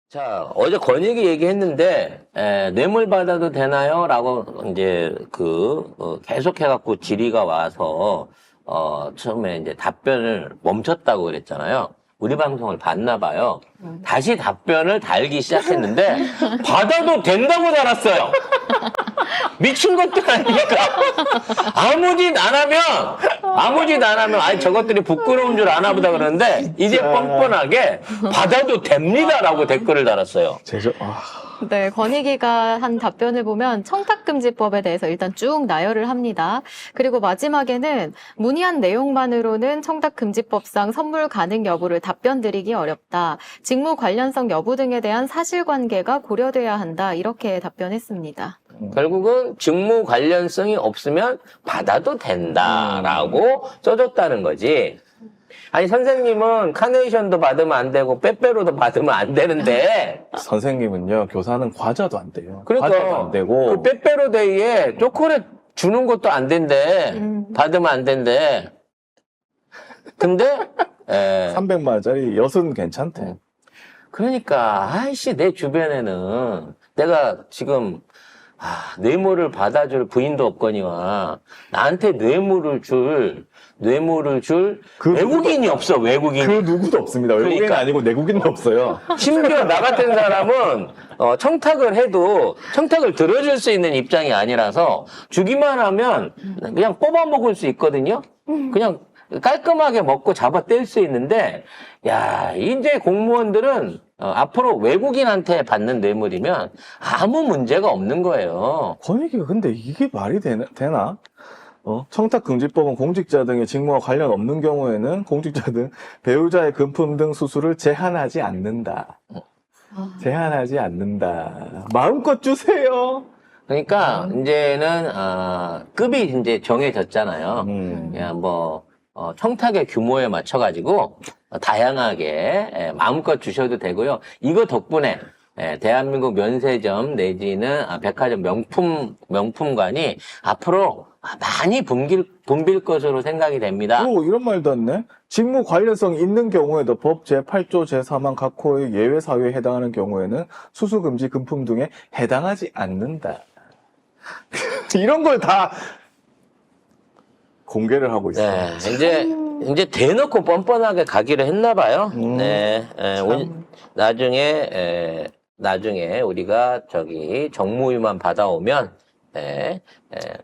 자, 어제 권익위 얘기했는데, 뇌물 받아도 되나요? 라고, 이제, 계속해갖고 질의가 와서, 처음에 이제 답변을 멈췄다고 그랬잖아요. 우리 방송을 봤나 봐요. 다시 답변을 달기 시작했는데, 받아도 된다고 달았어요. 미친 것들 아닙니까? 아무 짓 안 하면, 아니, 저것들이 부끄러운 줄 아나 보다 그러는데, 이제 뻔뻔하게 받아도 됩니다라고 댓글을 달았어요. 네, 권익위가 한 답변을 보면 청탁금지법에 대해서 일단 쭉 나열을 합니다. 그리고 마지막에는 문의한 내용만으로는 청탁금지법상 선물 가능 여부를 답변 드리기 어렵다. 직무 관련성 여부 등에 대한 사실관계가 고려돼야 한다. 이렇게 답변했습니다. 결국은 직무 관련성이 없으면 받아도 된다라고 써줬다는 거지. 아니, 선생님은 카네이션도 받으면 안 되고 빼빼로도 받으면 안 되는데. 선생님은요, 교사는 과자도 안 돼요. 그러니까 과자도 안 되고. 그 빼빼로 데이에 초콜릿 주는 것도 안 된대. 받으면 안 된대. 근데 300만 원짜리 엿은 괜찮대. 그러니까 아이씨, 내 주변에는 내가 지금 뇌물을 받아줄 부인도 없거니와 나한테 뇌물을 줄 외국인이 없어. 외국인이. 그 누구도 없습니다. 외국인이 그러니까. 아니고 내국인도 없어요. 심지어 나 같은 사람은 청탁을 해도 청탁을 들어줄 수 있는 입장이 아니라서 주기만 하면 그냥 뽑아 먹을 수 있거든요. 그냥 깔끔하게 먹고 잡아 뗄 수 있는데, 야, 이제 공무원들은 앞으로 외국인한테 받는 뇌물이면 아무 문제가 없는 거예요. 권익위가 근데 이게 말이 되나? 청탁금지법은 공직자 등의 직무와 관련 없는 경우에는 공직자 등 배우자의 금품 등 수수를 제한하지 않는다. 제한하지 않는다. 마음껏 주세요. 그러니까 이제는 급이 이제 정해졌잖아요. 그냥 청탁의 규모에 맞춰가지고 다양하게 마음껏 주셔도 되고요. 이거 덕분에 대한민국 면세점 내지는 백화점 명품관이 앞으로 많이 붐빌 것으로 생각이 됩니다. 이런 말도 안 네. 직무 관련성 있는 경우에도 법 제8조 제4만 각호의 예외 사유에 해당하는 경우에는 수수금지 금품 등에 해당하지 않는다. 이런 걸 다 공개를 하고 있어요. 네, 이제 대놓고 뻔뻔하게 가기로 했나 봐요. 네, 나중에 우리가 정무위만 받아오면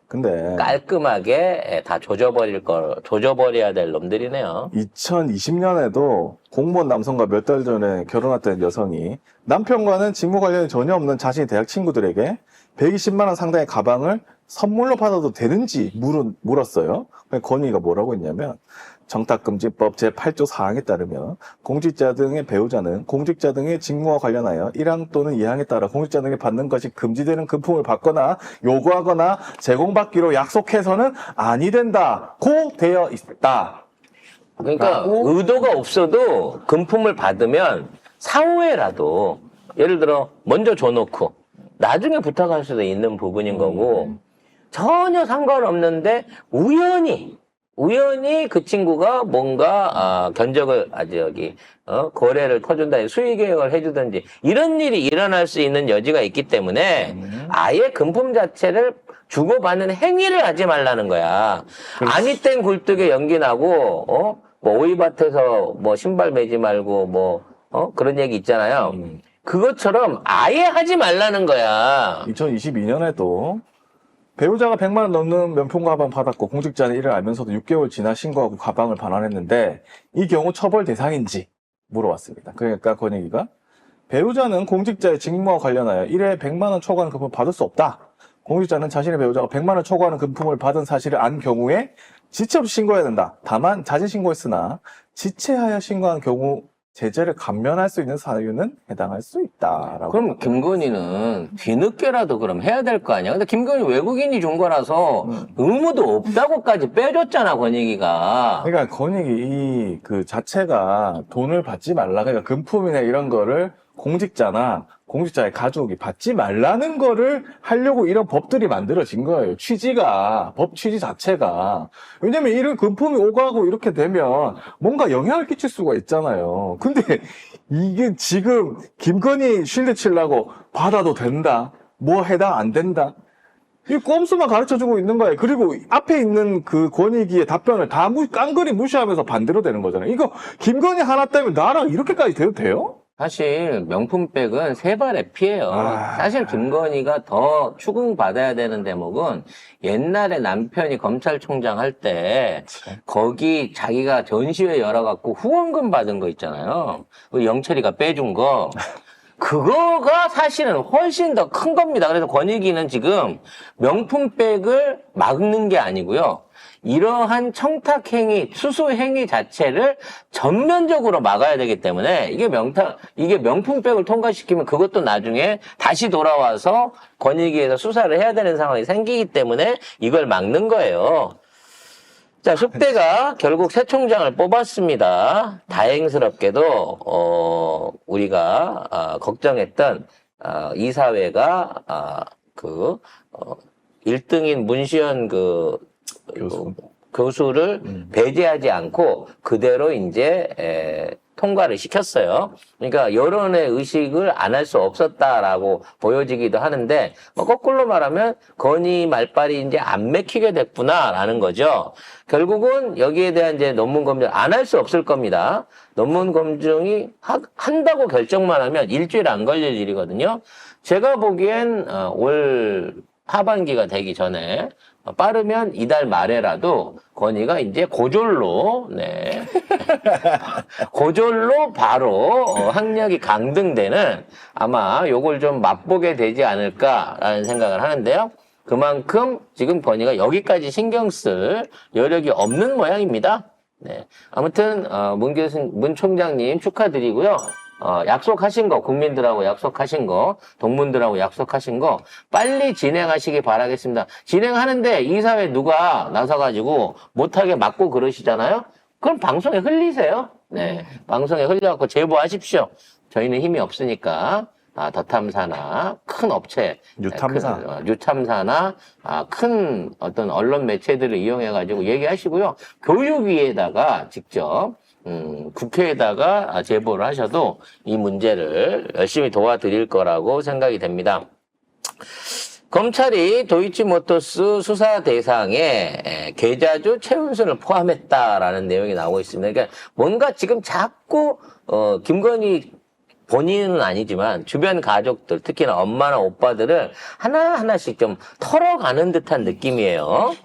근데 깔끔하게 다 조져버려야 될 놈들이네요. 2020년에도 공무원 남성과 몇 달 전에 결혼했던 여성이 남편과는 직무 관련이 전혀 없는 자신의 대학 친구들에게 120만 원 상당의 가방을 선물로 받아도 되는지 물었어요. 권익위가 뭐라고 했냐면 청탁금지법 제8조 사항에 따르면 공직자 등의 배우자는 공직자 등의 직무와 관련하여 1항 또는 2항에 따라 공직자 등이 받는 것이 금지되는 금품을 받거나 요구하거나 제공받기로 약속해서는 아니 된다고 되어 있다. 그러니까 의도가 없어도 금품을 받으면 사후에라도 예를 들어 먼저 줘놓고 나중에 부탁할 수도 있는 부분인 거고 전혀 상관없는데 우연히 그 친구가 뭔가 견적을 거래를 터준다, 수의 계획을 해주든지 이런 일이 일어날 수 있는 여지가 있기 때문에 아예 금품 자체를 주고받는 행위를 하지 말라는 거야. 아니 땐 굴뚝에 연기 나고 오이밭에서 신발 매지 말고 그런 얘기 있잖아요. 그것처럼 아예 하지 말라는 거야. 2022년에도 배우자가 100만 원 넘는 명품 가방 받았고 공직자는 이를 알면서도 6개월 지나 신고하고 가방을 반환했는데 이 경우 처벌 대상인지 물어왔습니다. 그러니까 권익위가 배우자는 공직자의 직무와 관련하여 1회 100만 원 초과하는 금품을 받을 수 없다. 공직자는 자신의 배우자가 100만 원 초과하는 금품을 받은 사실을 안 경우에 지체 없이 신고해야 된다. 다만 자진 신고했으나 지체하여 신고한 경우 제재를 감면할 수 있는 사유는 해당할 수 있다라고. 그럼 김건희는 뒤늦게라도 그럼 해야 될 거 아니야? 근데 김건희 외국인이 준 거라서 의무도 없다고까지 빼줬잖아, 권익위가. 그러니까 권익위 그 자체가 돈을 받지 말라. 그러니까 금품이나 이런 거를 공직자나 공직자의 가족이 받지 말라는 거를 하려고 이런 법들이 만들어진 거예요. 법 취지 자체가. 왜냐면 이런 금품이 오가고 이렇게 되면 뭔가 영향을 끼칠 수가 있잖아요. 근데 이게 지금 김건희 실드 치려고 받아도 된다, 뭐 해당 안 된다, 이 꼼수만 가르쳐주고 있는 거예요. 그리고 앞에 있는 그 권익위의 답변을 다 깡그리 무시하면서 반대로 되는 거잖아요. 이거 김건희 하나 때문에 나랑 이렇게까지 돼도 돼요? 사실 명품백은 세 발의 피해요. 사실 김건희가 더 추궁받아야 되는 대목은 옛날에 남편이 검찰총장 할 때 거기 자기가 전시회 열어갖고 후원금 받은 거 있잖아요. 그 영철이가 빼준 거. 그거가 사실은 훨씬 더 큰 겁니다. 그래서 권익위는 지금 명품백을 막는 게 아니고요. 이러한 청탁행위, 수수행위 자체를 전면적으로 막아야 되기 때문에 이게 명품백을 통과시키면 그것도 나중에 다시 돌아와서 권익위에서 수사를 해야 되는 상황이 생기기 때문에 이걸 막는 거예요. 자, 숙대가 결국 새 총장을 뽑았습니다. 다행스럽게도 우리가 걱정했던 이사회가 1등인 문시현 교수를 배제하지 않고 그대로 이제 통과를 시켰어요. 그러니까 여론의 의식을 안 할 수 없었다라고 보여지기도 하는데 거꾸로 말하면 건희 말빨이 이제 안 맥히게 됐구나라는 거죠. 결국은 여기에 대한 이제 논문 검증 안 할 수 없을 겁니다. 논문 검증이 한다고 결정만 하면 일주일 안 걸릴 일이거든요. 제가 보기엔 올 하반기가 되기 전에 빠르면 이달 말에라도 건희가 이제 고졸로 고졸로 바로 학력이 강등되는 아마 요걸 좀 맛보게 되지 않을까라는 생각을 하는데요. 그만큼 지금 건희가 여기까지 신경 쓸 여력이 없는 모양입니다. 네. 아무튼 문 총장님 축하드리고요. 약속하신 거, 국민들하고 약속하신 거, 동문들하고 약속하신 거 빨리 진행하시기 바라겠습니다. 진행하는데 이사회 누가 나서가지고 못하게 막고 그러시잖아요? 그럼 방송에 흘리세요. 네. 방송에 흘려갖고 제보하십시오. 저희는 힘이 없으니까. 더 탐사나 큰 업체, 뉴탐사나 큰 어떤 언론 매체들을 이용해가지고 얘기하시고요. 교육위에다가 직접 국회에다가 제보를 하셔도 이 문제를 열심히 도와드릴 거라고 생각이 됩니다. 검찰이 도이치모터스 수사 대상에 계좌주 최은순을 포함했다라는 내용이 나오고 있습니다. 그러니까 뭔가 지금 자꾸 김건희 본인은 아니지만 주변 가족들, 특히나 엄마나 오빠들을 하나하나씩 좀 털어가는 듯한 느낌이에요.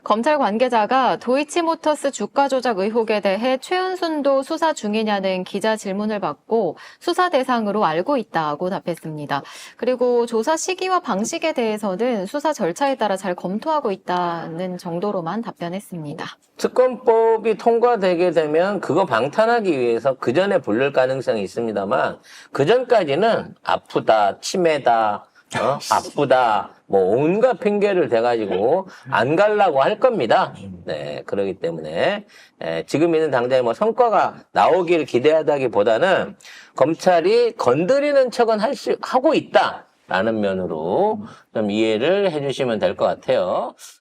검찰 관계자가 도이치모터스 주가 조작 의혹에 대해 최은순도 수사 중이냐는 기자 질문을 받고 수사 대상으로 알고 있다고 답했습니다. 그리고 조사 시기와 방식에 대해서는 수사 절차에 따라 잘 검토하고 있다는 정도로만 답변했습니다. 특검법이 통과되게 되면 그거 방탄하기 위해서 그 전에 부를 가능성이 있습니다만 그 전까지는 아프다, 치매다, 아프다, 뭐 온갖 핑계를 대가지고 안 가려고 할 겁니다. 네, 그렇기 때문에 지금 있는 당장에 뭐 성과가 나오기를 기대하다기보다는 검찰이 건드리는 척은 하고 있다라는 면으로 좀 이해를 해주시면 될 것 같아요.